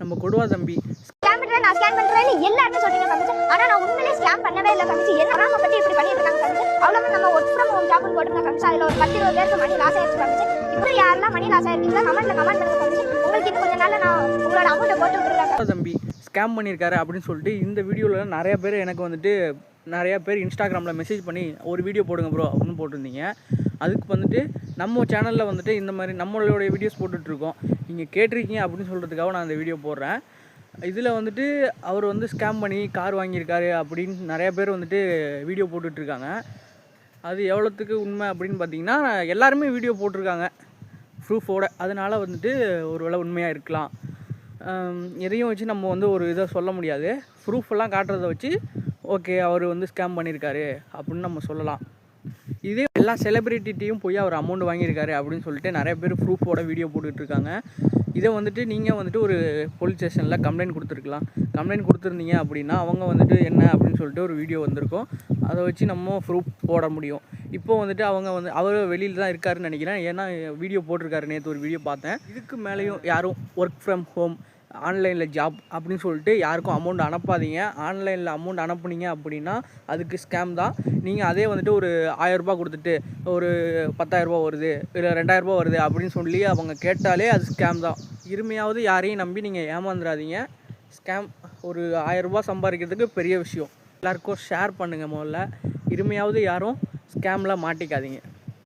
நம்ம கொடுவா தம்பி ஸ்கேம் பண்றேன் நான் ஸ்கேம் பண்றேன்னு எல்லாரும் சொல்றீங்க தம்பி. ஆனா நான் உண்மையிலேயே ஸ்கேம் பண்ணவே இல்ல தம்பி. என்ன நாம பத்தி இப்படி பண்ணிட்டு இருக்காங்க தம்பி. அவ்வளவு நம்ம ஒர்க் ஃப்ரம் ஹோம் ஜாப்னு போட்டுருக்காங்க தம்பி. அதுல ஒரு 10-20 பேருக்கு மணி லாஸ் ஆயிடுச்சு தம்பி. இப்போ யாரெல்லாம் மணி லாஸ் ஆயிருக்கீங்களா கமெண்ட் பண்ணுங்க தம்பி. உங்களுக்கு இன்னும் கொஞ்ச நாள்ல நான் உங்களோட அமௌண்ட்டை போட்டு விட்டுறேன் தம்பி. ஸ்கேம் பண்ணியிருக்காரு அப்படின்னு சொல்லிட்டு இந்த வீடியோவில் நிறைய பேர் எனக்கு வந்துட்டு நிறையா பேர் இன்ஸ்டாகிராமில் மெசேஜ் பண்ணி ஒரு வீடியோ போடுங்க ப்ரோ அப்படின்னு போட்டிருந்தீங்க. அதுக்கு வந்துட்டு நம்ம சேனலில் வந்துட்டு இந்த மாதிரி நம்மளுடைய வீடியோஸ் போட்டுட்ருக்கோம். நீங்கள் கேட்டிருக்கீங்க அப்படின்னு சொல்கிறதுக்காக நான் அந்த வீடியோ போடுறேன். இதில் வந்துட்டு அவர் வந்து ஸ்கேம் பண்ணி கார் வாங்கியிருக்காரு அப்படின்னு நிறையா பேர் வந்துட்டு வீடியோ போட்டுட்ருக்காங்க. அது எவ்வளோத்துக்கு உண்மை அப்படின்னு பார்த்தீங்கன்னா எல்லாருமே வீடியோ போட்டிருக்காங்க ப்ரூஃபோடு. அதனால் வந்துட்டு ஒரு வேளை உண்மையாக இருக்கலாம். எதையும் வச்சு நம்ம வந்து ஒரு இதை சொல்ல முடியாது. ப்ரூஃபெல்லாம் காட்டுறதை வச்சு ஓகே அவர் வந்து ஸ்கேம் பண்ணியிருக்காரு அப்படின்னு நம்ம சொல்லலாம். இதே எல்லா செலிப்ரிட்டியும் போய் அவர் அமௌண்ட் வாங்கியிருக்காரு அப்படின்னு சொல்லிட்டு நிறைய பேர் ப்ரூஃபோட வீடியோ போட்டுட்ருக்காங்க. இதை வந்துட்டு நீங்கள் வந்துட்டு ஒரு போலீஸ் ஸ்டேஷனில் கம்ப்ளைண்ட் கொடுத்துருக்கலாம். கம்ப்ளைண்ட் கொடுத்துருந்தீங்க அப்படின்னா அவங்க வந்துட்டு என்ன அப்படின்னு சொல்லிட்டு ஒரு வீடியோ வந்திருக்கும். அதை வச்சு நம்ம ப்ரூஃப் போட முடியும். இப்போது வந்துட்டு அவங்க வந்து அவர் வெளியில் தான் இருக்காருன்னு நினைக்கிறேன். ஏன்னா வீடியோ போட்டிருக்காரு, நேற்று ஒரு வீடியோ பார்த்தேன். இதுக்கு மேலேயும் யாரும் ஒர்க் ஃப்ரம் ஹோம் ஆன்லைனில் ஜாப் அப்படின்னு சொல்லிட்டு யாருக்கும் அமௌண்ட் அனுப்பாதீங்க. ஆன்லைனில் அமௌண்ட் அனுப்புனீங்க அப்படின்னா அதுக்கு ஸ்கேம் தான். நீங்கள் அதே வந்துட்டு ஒரு 1000 ரூபா கொடுத்துட்டு ஒரு 10,000 ரூபா வருது இல்லை 2000 ரூபா வருது அப்படின்னு சொல்லி அவங்க கேட்டாலே அது ஸ்கேம் தான். இருமையாவது யாரையும் நம்பி நீங்கள் ஏமாந்துடாதீங்க. ஸ்கேம் ஒரு 1000 ரூபா சம்பாதிக்கிறதுக்கு பெரிய விஷயம். எல்லாருக்கும் ஷேர் பண்ணுங்கள். முதல்ல இருமையாவது யாரும் ஸ்கேமில் மாட்டிக்காதீங்க.